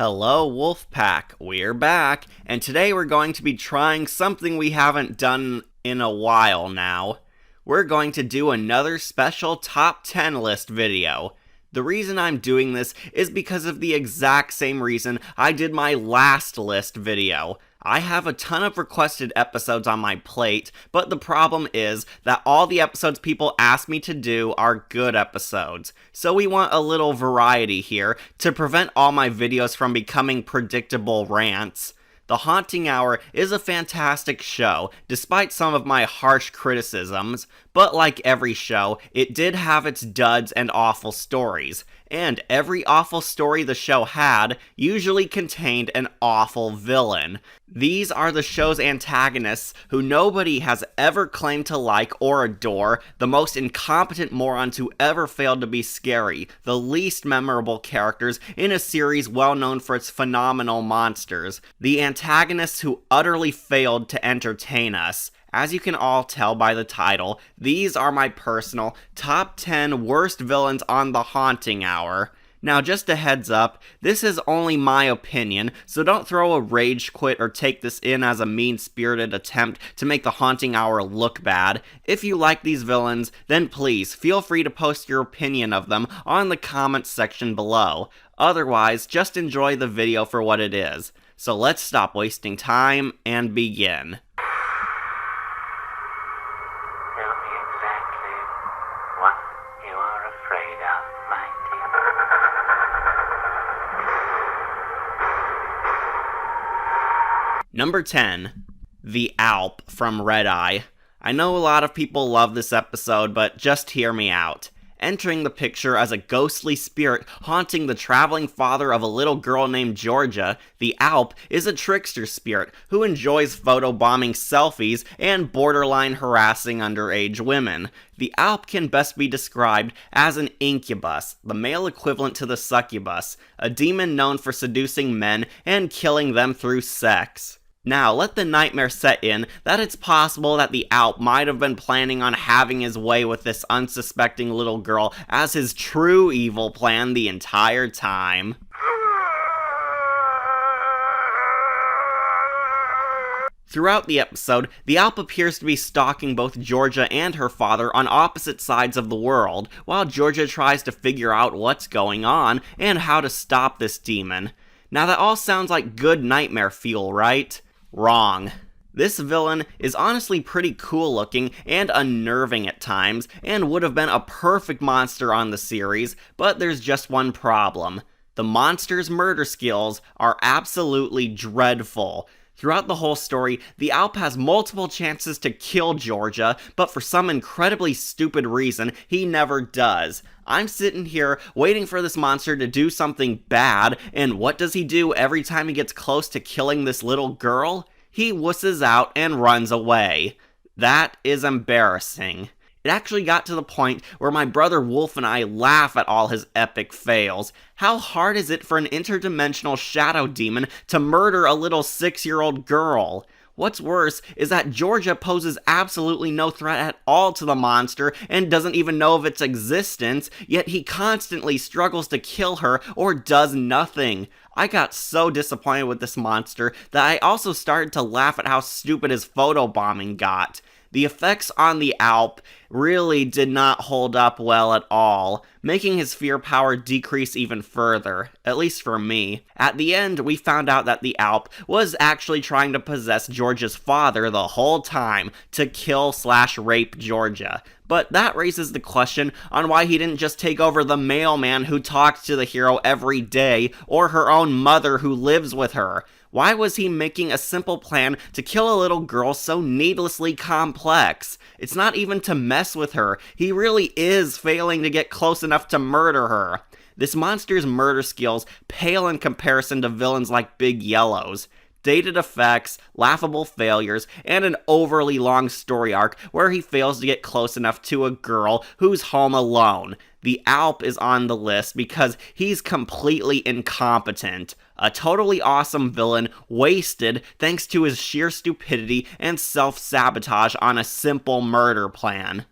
Hello, Wolfpack. We're back, and today we're going to be trying something we haven't done in a while now. We're going to do another special top 10 list video. The reason I'm doing this is because of the exact same reason I did my last list video. I have a ton of requested episodes on my plate, but the problem is that all the episodes people ask me to do are good episodes. So we want a little variety here to prevent all my videos from becoming predictable rants. The Haunting Hour is a fantastic show, despite some of my harsh criticisms, but like every show, it did have its duds and awful stories, and every awful story the show had usually contained an awful villain. These are the show's antagonists who nobody has ever claimed to like or adore, the most incompetent morons who ever failed to be scary, the least memorable characters in a series well known for its phenomenal monsters, the antagonists who utterly failed to entertain us. As you can all tell by the title, these are my personal top 10 worst villains on The Haunting Hour. Now, just a heads up, this is only my opinion, so don't throw a rage quit or take this in as a mean-spirited attempt to make The Haunting Hour look bad. If you like these villains, then please feel free to post your opinion of them on the comments section below. Otherwise, just enjoy the video for what it is. So let's stop wasting time and begin. Number 10, The Alp from Red Eye. I know a lot of people love this episode, but just hear me out. Entering the picture as a ghostly spirit haunting the traveling father of a little girl named Georgia, the Alp is a trickster spirit who enjoys photobombing selfies and borderline harassing underage women. The Alp can best be described as an incubus, the male equivalent to the succubus, a demon known for seducing men and killing them through sex. Now, let the nightmare set in that it's possible that the Alp might have been planning on having his way with this unsuspecting little girl as his true evil plan the entire time. Throughout the episode, the Alp appears to be stalking both Georgia and her father on opposite sides of the world, while Georgia tries to figure out what's going on and how to stop this demon. Now that all sounds like good nightmare fuel, right? Wrong. This villain is honestly pretty cool looking and unnerving at times, and would have been a perfect monster on the series, but there's just one problem. The monster's murder skills are absolutely dreadful. Throughout the whole story, the Alp has multiple chances to kill Georgia, but for some incredibly stupid reason, he never does. I'm sitting here waiting for this monster to do something bad, and what does he do every time he gets close to killing this little girl? He wusses out and runs away. That is embarrassing. It actually got to the point where my brother Wolf and I laugh at all his epic fails. How hard is it for an interdimensional shadow demon to murder a little 6-year-old girl? What's worse is that Georgia poses absolutely no threat at all to the monster and doesn't even know of its existence, yet he constantly struggles to kill her or does nothing. I got so disappointed with this monster that I also started to laugh at how stupid his photobombing got. The effects on the Alp really did not hold up well at all, making his fear power decrease even further, at least for me. At the end, we found out that the Alp was actually trying to possess Georgia's father the whole time to kill/rape Georgia. But that raises the question on why he didn't just take over the mailman who talks to the hero every day, or her own mother who lives with her. Why was he making a simple plan to kill a little girl so needlessly complex? It's not even to mess with her. He really is failing to get close enough to murder her. This monster's murder skills pale in comparison to villains like Big Yellow's. Dated effects, laughable failures, and an overly long story arc where he fails to get close enough to a girl who's home alone. The Alp is on the list because he's completely incompetent. A totally awesome villain wasted thanks to his sheer stupidity and self-sabotage on a simple murder plan.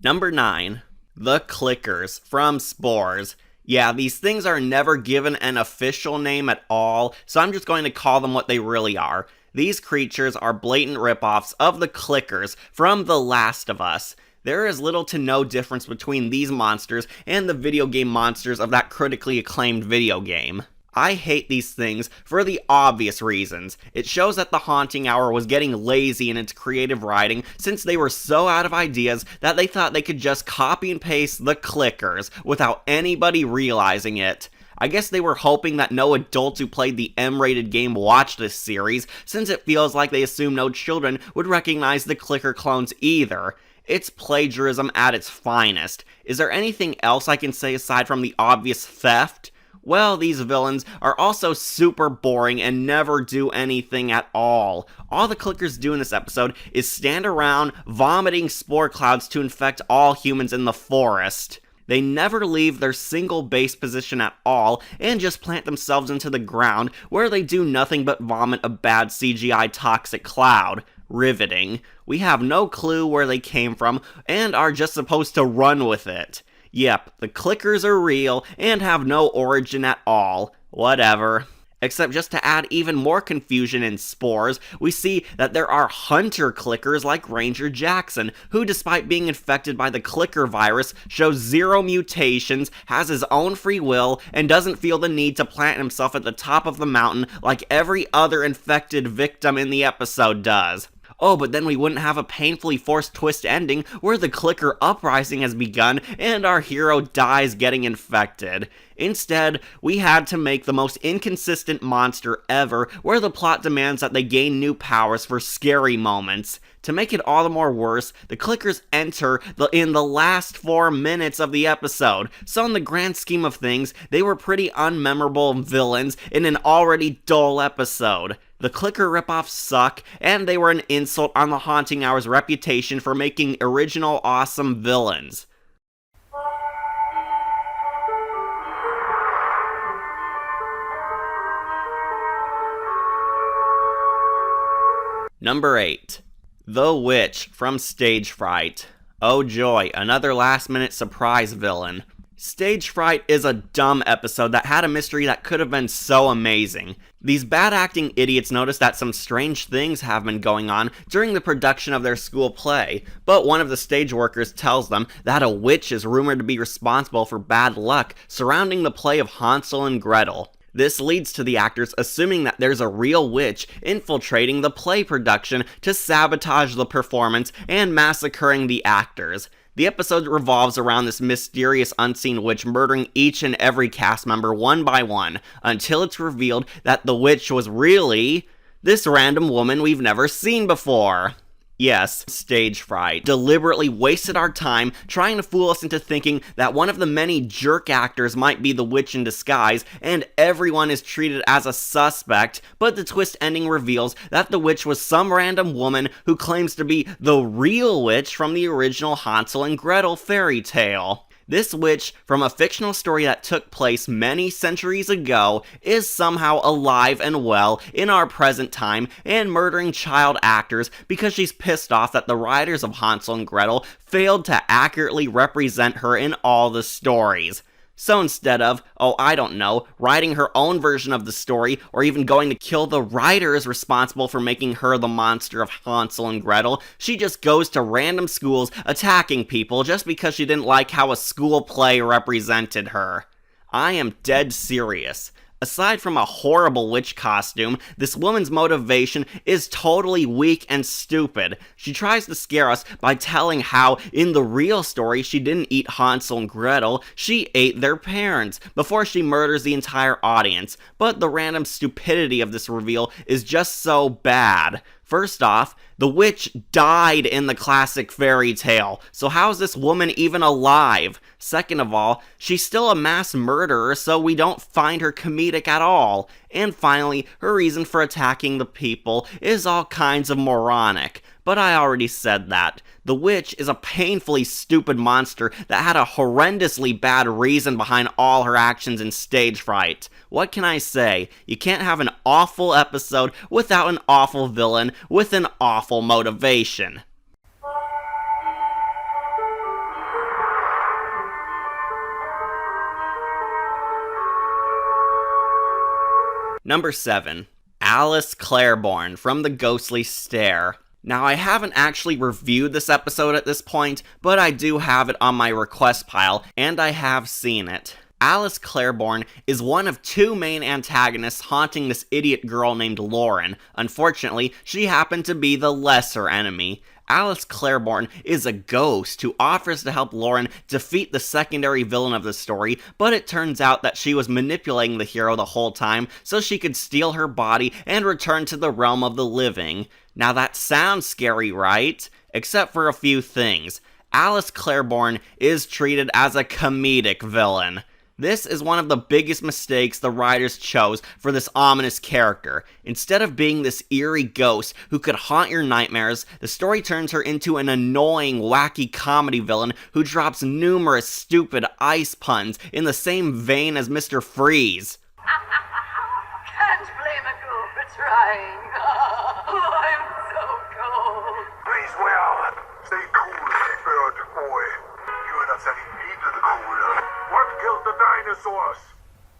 Number 9. The Clickers from Spores. Yeah, these things are never given an official name at all, so I'm just going to call them what they really are. These creatures are blatant ripoffs of the Clickers from The Last of Us. There is little to no difference between these monsters and the video game monsters of that critically acclaimed video game. I hate these things for the obvious reasons. It shows that the Haunting Hour was getting lazy in its creative writing since they were so out of ideas that they thought they could just copy and paste the Clickers without anybody realizing it. I guess they were hoping that no adults who played the M-rated game watched this series, since it feels like they assume no children would recognize the Clicker clones either. It's plagiarism at its finest. Is there anything else I can say aside from the obvious theft? Well, these villains are also super boring and never do anything at all. All the Clickers do in this episode is stand around vomiting spore clouds to infect all humans in the forest. They never leave their single base position at all and just plant themselves into the ground where they do nothing but vomit a bad CGI toxic cloud. Riveting. We have no clue where they came from and are just supposed to run with it. Yep, the Clickers are real and have no origin at all. Whatever. Except just to add even more confusion in Spores, we see that there are hunter Clickers like Ranger Jackson, who despite being infected by the Clicker virus, shows zero mutations, has his own free will, and doesn't feel the need to plant himself at the top of the mountain like every other infected victim in the episode does. Oh, but then we wouldn't have a painfully forced twist ending where the Clicker uprising has begun and our hero dies getting infected. Instead, we had to make the most inconsistent monster ever, where the plot demands that they gain new powers for scary moments. To make it all the more worse, the Clickers enter in the last 4 minutes of the episode, so in the grand scheme of things, they were pretty unmemorable villains in an already dull episode. The Clicker ripoffs suck, and they were an insult on the Haunting Hour's reputation for making original awesome villains. Number 8. The Witch from Stage Fright. Oh joy, another last-minute surprise villain. Stage Fright is a dumb episode that had a mystery that could have been so amazing. These bad-acting idiots notice that some strange things have been going on during the production of their school play, but one of the stage workers tells them that a witch is rumored to be responsible for bad luck surrounding the play of Hansel and Gretel. This leads to the actors assuming that there's a real witch infiltrating the play production to sabotage the performance and massacring the actors. The episode revolves around this mysterious unseen witch murdering each and every cast member one by one, until it's revealed that the witch was really this random woman we've never seen before. Yes, Stage Fright deliberately wasted our time trying to fool us into thinking that one of the many jerk actors might be the witch in disguise, and everyone is treated as a suspect, but the twist ending reveals that the witch was some random woman who claims to be the real witch from the original Hansel and Gretel fairy tale. This witch, from a fictional story that took place many centuries ago, is somehow alive and well in our present time and murdering child actors because she's pissed off that the writers of Hansel and Gretel failed to accurately represent her in all the stories. So instead of, writing her own version of the story, or even going to kill the writers responsible for making her the monster of Hansel and Gretel, she just goes to random schools attacking people just because she didn't like how a school play represented her. I am dead serious. Aside from a horrible witch costume, this woman's motivation is totally weak and stupid. She tries to scare us by telling how, in the real story, she didn't eat Hansel and Gretel, she ate their parents, before she murders the entire audience. But the random stupidity of this reveal is just so bad. First off, the witch died in the classic fairy tale, so how's this woman even alive? Second of all, she's still a mass murderer, so we don't find her comedic at all. And finally, her reason for attacking the people is all kinds of moronic. But I already said that. The witch is a painfully stupid monster that had a horrendously bad reason behind all her actions in Stage Fright. What can I say? You can't have an awful episode without an awful villain with an awful motivation. Number 7. Alice Clairborne from The Ghostly Stare. Now, I haven't actually reviewed this episode at this point, but I do have it on my request pile, and I have seen it. Alice Clairborne is one of 2 main antagonists haunting this idiot girl named Lauren. Unfortunately, she happened to be the lesser enemy. Alice Clairborne is a ghost who offers to help Lauren defeat the secondary villain of the story, but it turns out that she was manipulating the hero the whole time so she could steal her body and return to the realm of the living. Now that sounds scary, right? Except for a few things. Alice Clairborne is treated as a comedic villain. This is one of the biggest mistakes the writers chose for this ominous character. Instead of being this eerie ghost who could haunt your nightmares, the story turns her into an annoying, wacky comedy villain who drops numerous stupid ice puns in the same vein as Mr. Freeze. Can't blame a girl for trying. Oh, I'm so cold. Please, well, stay cool, bird boy. You're not setting me to the cool. What killed the dinosaurs?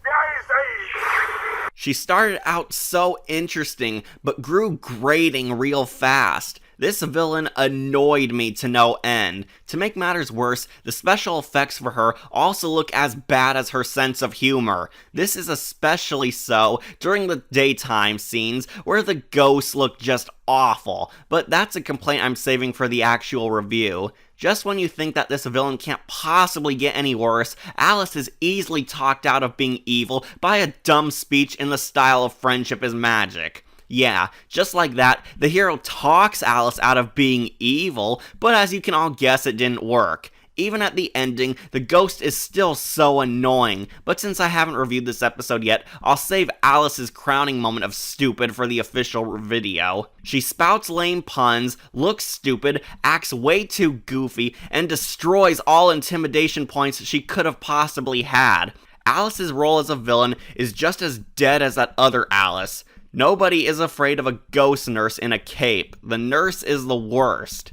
The Ice Age! She started out so interesting, but grew grating real fast. This villain annoyed me to no end. To make matters worse, the special effects for her also look as bad as her sense of humor. This is especially so during the daytime scenes where the ghosts look just awful, but that's a complaint I'm saving for the actual review. Just when you think that this villain can't possibly get any worse, Alice is easily talked out of being evil by a dumb speech in the style of friendship is magic. Yeah, just like that, the hero talks Alice out of being evil, but as you can all guess, it didn't work. Even at the ending, the ghost is still so annoying, but since I haven't reviewed this episode yet, I'll save Alice's crowning moment of stupid for the official video. She spouts lame puns, looks stupid, acts way too goofy, and destroys all intimidation points she could have possibly had. Alice's role as a villain is just as dead as that other Alice. Nobody is afraid of a ghost nurse in a cape. The nurse is the worst.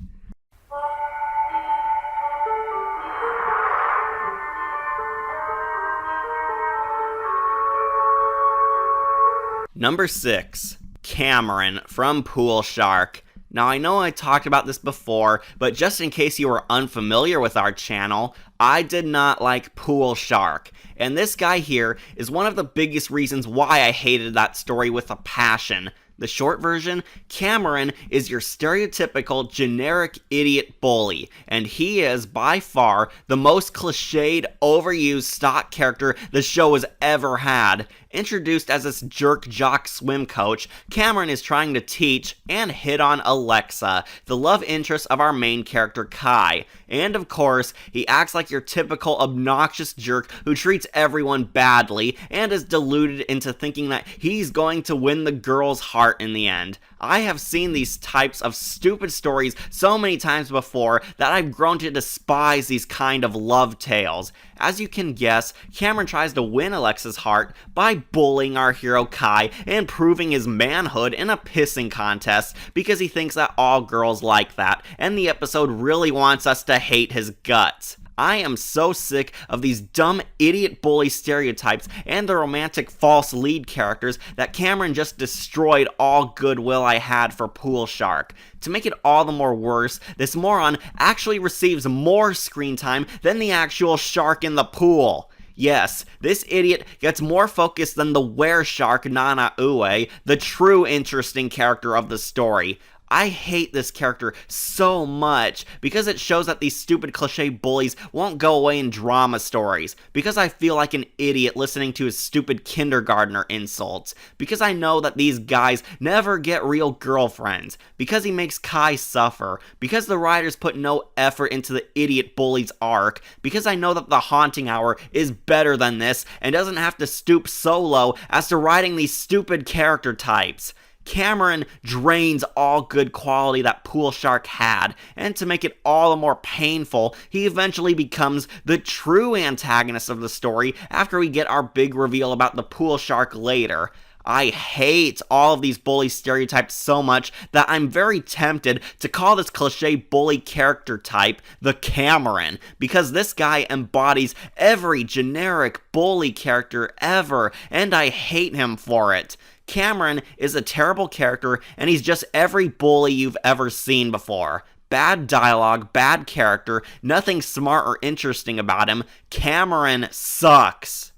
Number 6. Cameron from Pool Shark. Now, I know I talked about this before, but just in case you are unfamiliar with our channel, I did not like Pool Shark. And this guy here is one of the biggest reasons why I hated that story with a passion. The short version, Cameron is your stereotypical generic idiot bully, and he is by far the most cliched, overused stock character the show has ever had. Introduced as this jerk jock swim coach, Cameron is trying to teach and hit on Alexa, the love interest of our main character Kai. And of course, he acts like your typical obnoxious jerk who treats everyone badly and is deluded into thinking that he's going to win the girl's heart in the end. I have seen these types of stupid stories so many times before that I've grown to despise these kind of love tales. As you can guess, Cameron tries to win Alexa's heart by bullying our hero Kai and proving his manhood in a pissing contest because he thinks that all girls like that, and the episode really wants us to hate his guts. I am so sick of these dumb idiot bully stereotypes and the romantic false lead characters that Cameron just destroyed all goodwill I had for Pool Shark. To make it all the more worse, this moron actually receives more screen time than the actual shark in the pool. Yes, this idiot gets more focus than the were-shark Nana Ue, the true interesting character of the story. I hate this character so much because it shows that these stupid cliche bullies won't go away in drama stories, because I feel like an idiot listening to his stupid kindergartner insults, because I know that these guys never get real girlfriends, because he makes Kai suffer, because the writers put no effort into the idiot bully's arc, because I know that the Haunting Hour is better than this and doesn't have to stoop so low as to writing these stupid character types. Cameron drains all good quality that Pool Shark had, and to make it all the more painful, he eventually becomes the true antagonist of the story after we get our big reveal about the Pool Shark later. I hate all of these bully stereotypes so much that I'm very tempted to call this cliche bully character type the Cameron, because this guy embodies every generic bully character ever, and I hate him for it. Cameron is a terrible character, and he's just every bully you've ever seen before. Bad dialogue, bad character, nothing smart or interesting about him. Cameron sucks.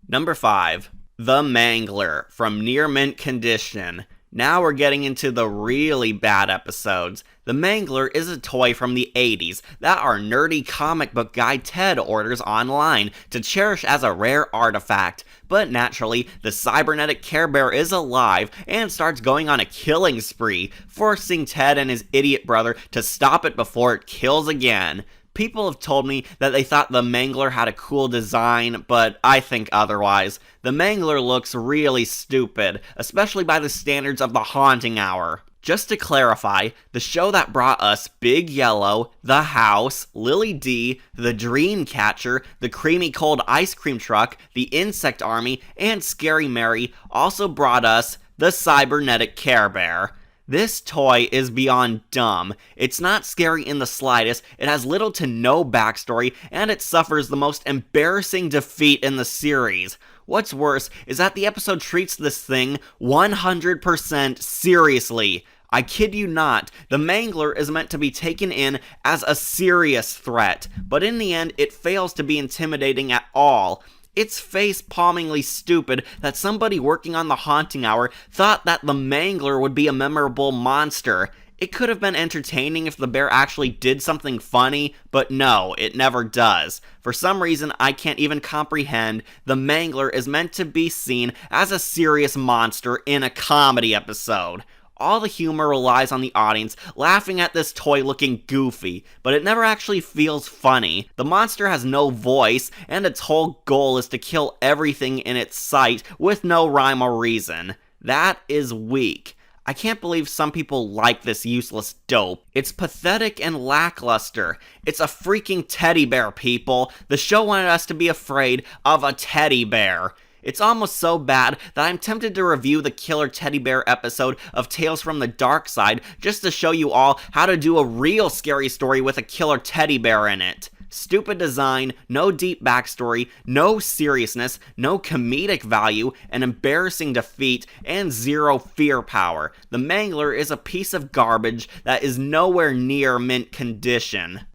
Number 5. The Mangler from Near Mint Condition. Now we're getting into the really bad episodes. The Mangler is a toy from the 80s that our nerdy comic book guy Ted orders online to cherish as a rare artifact. But naturally, the cybernetic Care Bear is alive and starts going on a killing spree, forcing Ted and his idiot brother to stop it before it kills again. People have told me that they thought the Mangler had a cool design, but I think otherwise. The Mangler looks really stupid, especially by the standards of the Haunting Hour. Just to clarify, the show that brought us Big Yellow, The House, Lily D, The Dreamcatcher, The Creamy Cold Ice Cream Truck, The Insect Army, and Scary Mary also brought us the Cybernetic Care Bear. This toy is beyond dumb. It's not scary in the slightest, it has little to no backstory, and it suffers the most embarrassing defeat in the series. What's worse is that the episode treats this thing 100% seriously. I kid you not, the Mangler is meant to be taken in as a serious threat, but in the end it fails to be intimidating at all. It's face-palmingly stupid that somebody working on the Haunting Hour thought that the Mangler would be a memorable monster. It could have been entertaining if the bear actually did something funny, but no, it never does. For some reason I can't even comprehend, the Mangler is meant to be seen as a serious monster in a comedy episode. All the humor relies on the audience laughing at this toy looking goofy, but it never actually feels funny. The monster has no voice, and its whole goal is to kill everything in its sight with no rhyme or reason. That is weak. I can't believe some people like this useless dope. It's pathetic and lackluster. It's a freaking teddy bear, people. The show wanted us to be afraid of a teddy bear. It's almost so bad that I'm tempted to review the Killer Teddy Bear episode of Tales from the Dark Side just to show you all how to do a real scary story with a killer teddy bear in it. Stupid design, no deep backstory, no seriousness, no comedic value, an embarrassing defeat, and zero fear power. The Mangler is a piece of garbage that is nowhere near mint condition.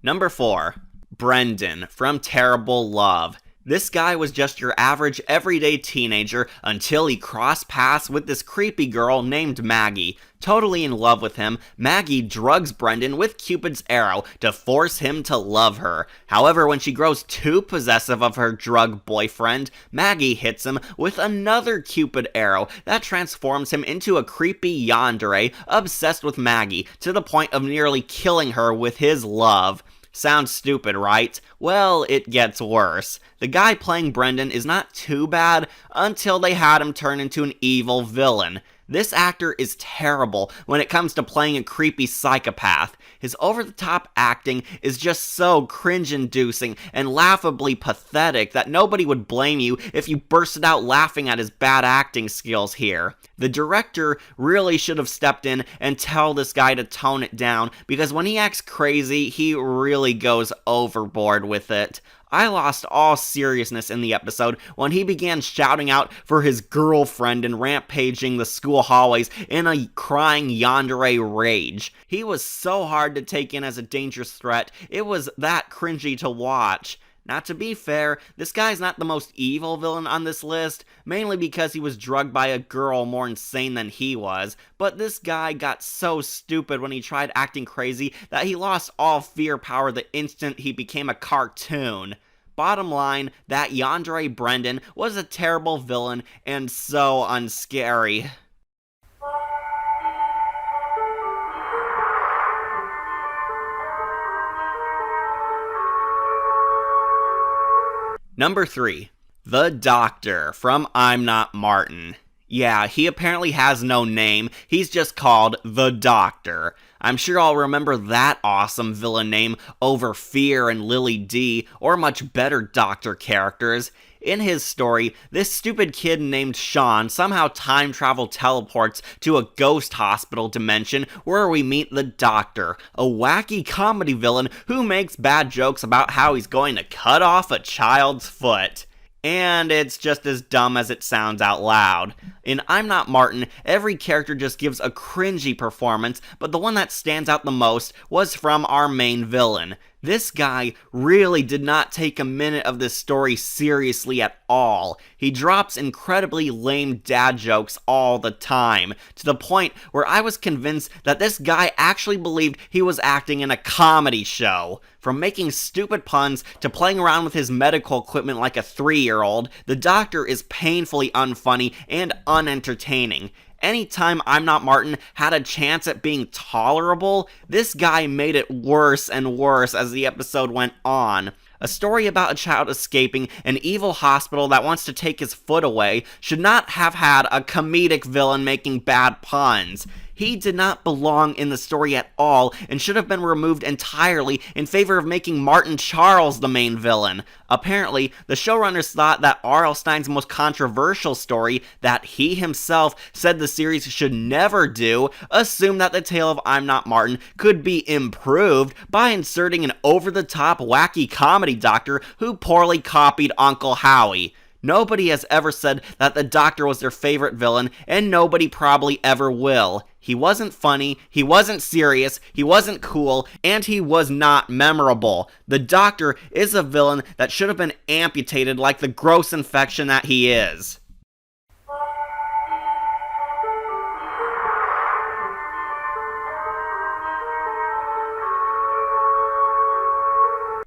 Number 4. Brendon from Terrible Love. This guy was just your average everyday teenager until he crossed paths with this creepy girl named Maggie. Totally in love with him, Maggie drugs Brendon with Cupid's arrow to force him to love her. However, when she grows too possessive of her drug boyfriend, Maggie hits him with another Cupid arrow that transforms him into a creepy yandere obsessed with Maggie to the point of nearly killing her with his love. Sounds stupid, right? Well, it gets worse. The guy playing Brendon is not too bad until they had him turn into an evil villain. This actor is terrible when it comes to playing a creepy psychopath. His over-the-top acting is just so cringe-inducing and laughably pathetic that nobody would blame you if you bursted out laughing at his bad acting skills here. The director really should have stepped in and tell this guy to tone it down, because when he acts crazy, he really goes overboard with it. I lost all seriousness in the episode when he began shouting out for his girlfriend and rampaging the school hallways in a crying yandere rage. He was so hard to take in as a dangerous threat, it was that cringy to watch. Now, to be fair, this guy's not the most evil villain on this list, mainly because he was drugged by a girl more insane than he was, but this guy got so stupid when he tried acting crazy that he lost all fear power the instant he became a cartoon. Bottom line, that yandere Brendon was a terrible villain and so unscary. Number 3. The Doctor from I'm Not Martin. Yeah, he apparently has no name, he's just called The Doctor. I'm sure I'll remember that awesome villain name over Fear and Lily D, or much better Doctor characters. In his story, this stupid kid named Sean somehow time travel teleports to a ghost hospital dimension where we meet the Doctor, a wacky comedy villain who makes bad jokes about how he's going to cut off a child's foot. And it's just as dumb as it sounds out loud. In I'm Not Martin, every character just gives a cringy performance, but the one that stands out the most was from our main villain. This guy really did not take a minute of this story seriously at all. He drops incredibly lame dad jokes all the time, to the point where I was convinced that this guy actually believed he was acting in a comedy show. From making stupid puns to playing around with his medical equipment like a 3-year-old, the Doctor is painfully unfunny and unentertaining. Anytime I'm Not Martin had a chance at being tolerable, this guy made it worse and worse as the episode went on. A story about a child escaping an evil hospital that wants to take his foot away should not have had a comedic villain making bad puns. He did not belong in the story at all and should have been removed entirely in favor of making Martin Charles the main villain. Apparently, the showrunners thought that R.L. Stine's most controversial story, that he himself said the series should never do, assumed that the tale of I'm Not Martin could be improved by inserting an over-the-top wacky comedy doctor who poorly copied Uncle Howie. Nobody has ever said that the Doctor was their favorite villain, and nobody probably ever will. He wasn't funny, he wasn't serious, he wasn't cool, and he was not memorable. The Doctor is a villain that should have been amputated like the gross infection that he is.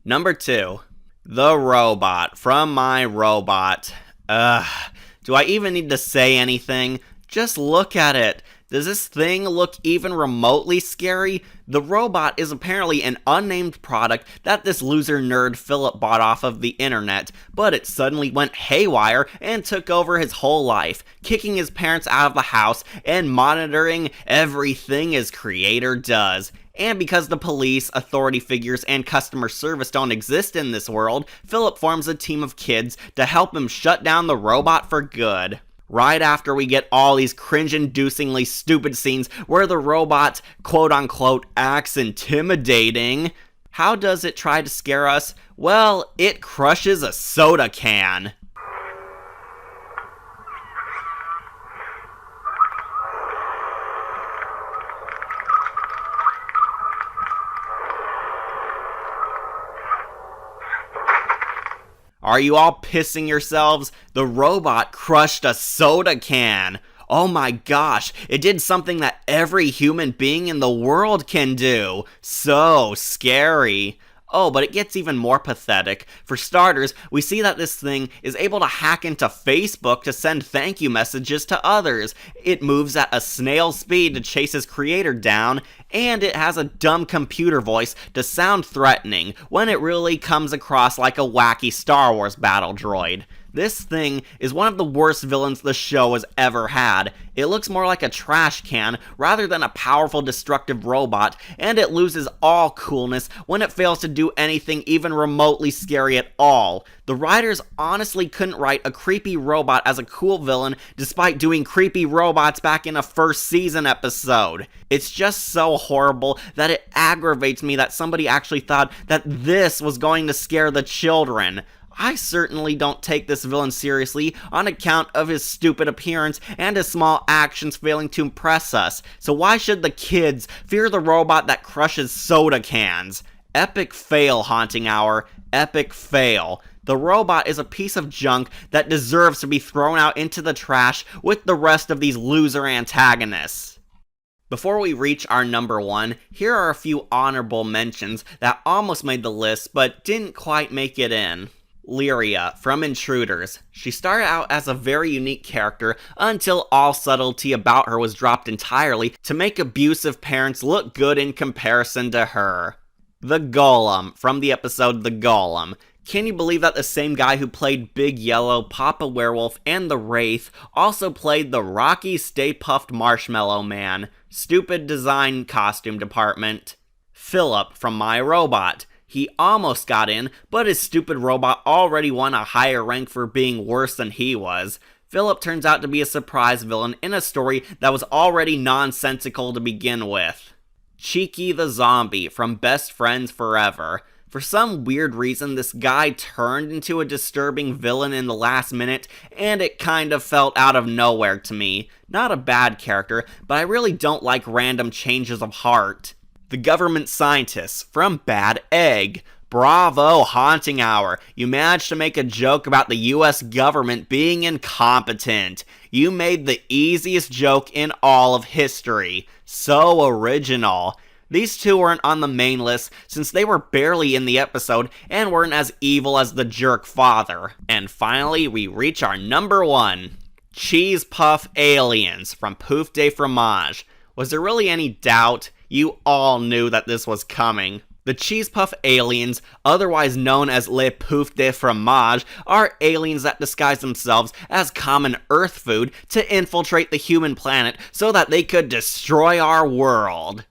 Number 2. The Robot from My Robot. Do I even need to say anything? Just look at it. Does this thing look even remotely scary? The Robot is apparently an unnamed product that this loser nerd Philip bought off of the internet, but it suddenly went haywire and took over his whole life, kicking his parents out of the house and monitoring everything his creator does. And because the police, authority figures, and customer service don't exist in this world, Philip forms a team of kids to help him shut down the robot for good. Right after we get all these cringe-inducingly stupid scenes where the robot, quote-unquote, acts intimidating, how does it try to scare us? Well, it crushes a soda can. Are you all pissing yourselves? The robot crushed a soda can. Oh my gosh, it did something that every human being in the world can do. So scary. Oh, but it gets even more pathetic. For starters, we see that this thing is able to hack into Facebook to send thank you messages to others. It moves at a snail's speed to chase its creator down, and it has a dumb computer voice to sound threatening when it really comes across like a wacky Star Wars battle droid. This thing is one of the worst villains the show has ever had. It looks more like a trash can rather than a powerful destructive robot, and it loses all coolness when it fails to do anything even remotely scary at all. The writers honestly couldn't write a creepy robot as a cool villain despite doing creepy robots back in a first season episode. It's just so horrible that it aggravates me that somebody actually thought that this was going to scare the children. I certainly don't take this villain seriously on account of his stupid appearance and his small actions failing to impress us, so why should the kids fear the robot that crushes soda cans? Epic fail, Haunting Hour. Epic fail. The robot is a piece of junk that deserves to be thrown out into the trash with the rest of these loser antagonists. Before we reach our number 1, here are a few honorable mentions that almost made the list but didn't quite make it in. Lyria from Intruders. She started out as a very unique character until all subtlety about her was dropped entirely to make abusive parents look good in comparison to her. The Golem from the episode The Golem. Can you believe that the same guy who played Big Yellow, Papa Werewolf, and the Wraith also played the Rocky Stay Puffed Marshmallow Man? Stupid design costume department. Philip from My Robot. He almost got in, but his stupid robot already won a higher rank for being worse than he was. Philip turns out to be a surprise villain in a story that was already nonsensical to begin with. Cheeky the Zombie from Best Friends Forever. For some weird reason, this guy turned into a disturbing villain in the last minute, and it kind of felt out of nowhere to me. Not a bad character, but I really don't like random changes of heart. The Government Scientists from Bad Egg. Bravo, Haunting Hour. You managed to make a joke about the US government being incompetent. You made the easiest joke in all of history. So original. These two weren't on the main list since they were barely in the episode and weren't as evil as the jerk father. And finally, we reach our number 1. Cheesepuff Aliens from Pouf de Fromage. Was there really any doubt? You all knew that this was coming. The Cheesepuff Aliens, otherwise known as Les Pouf de Fromage, are aliens that disguise themselves as common Earth food to infiltrate the human planet so that they could destroy our world.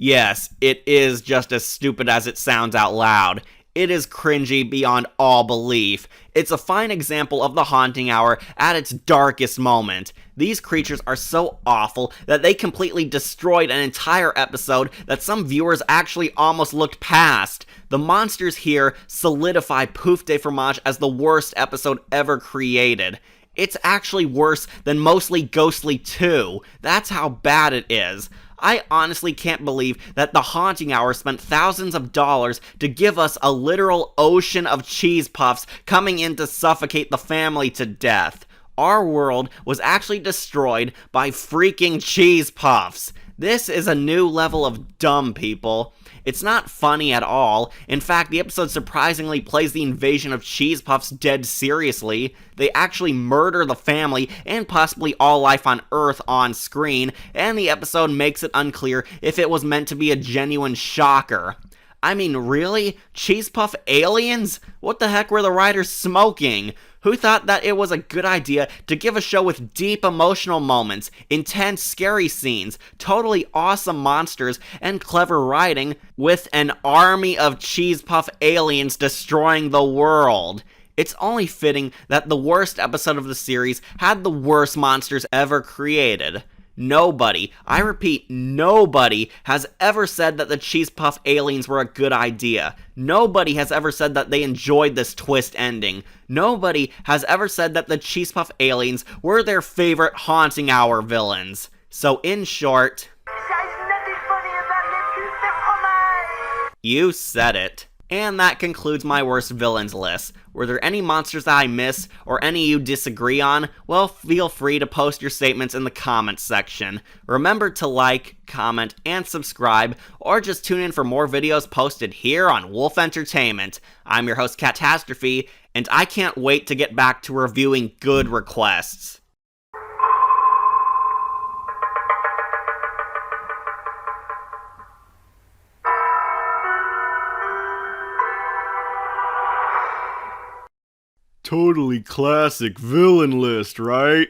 Yes, it is just as stupid as it sounds out loud. It is cringy beyond all belief. It's a fine example of the Haunting Hour at its darkest moment. These creatures are so awful that they completely destroyed an entire episode that some viewers actually almost looked past. The monsters here solidify Pouf de Fromage as the worst episode ever created. It's actually worse than Mostly Ghostly 2. That's how bad it is. I honestly can't believe that the Haunting Hour spent thousands of dollars to give us a literal ocean of cheese puffs coming in to suffocate the family to death. Our world was actually destroyed by freaking cheese puffs. This is a new level of dumb, people. It's not funny at all. In fact, the episode surprisingly plays the invasion of cheese puffs dead seriously. They actually murder the family and possibly all life on Earth on screen, and the episode makes it unclear if it was meant to be a genuine shocker. I mean, really? Cheesepuff aliens? What the heck were the writers smoking? Who thought that it was a good idea to give a show with deep emotional moments, intense scary scenes, totally awesome monsters, and clever writing, with an army of Cheesepuff aliens destroying the world? It's only fitting that the worst episode of the series had the worst monsters ever created. Nobody, I repeat, nobody has ever said that the Cheesepuff aliens were a good idea. Nobody has ever said that they enjoyed this twist ending. Nobody has ever said that the Cheesepuff aliens were their favorite Haunting Hour villains. So in short, There's nothing funny about les Pouf de Fromage. You said it. And that concludes my worst villains list. Were there any monsters that I missed, or any you disagree on? Well, feel free to post your statements in the comments section. Remember to like, comment, and subscribe, or just tune in for more videos posted here on Wolf Entertainment. I'm your host, Catastrophe, and I can't wait to get back to reviewing good requests. Totally classic villain list, right?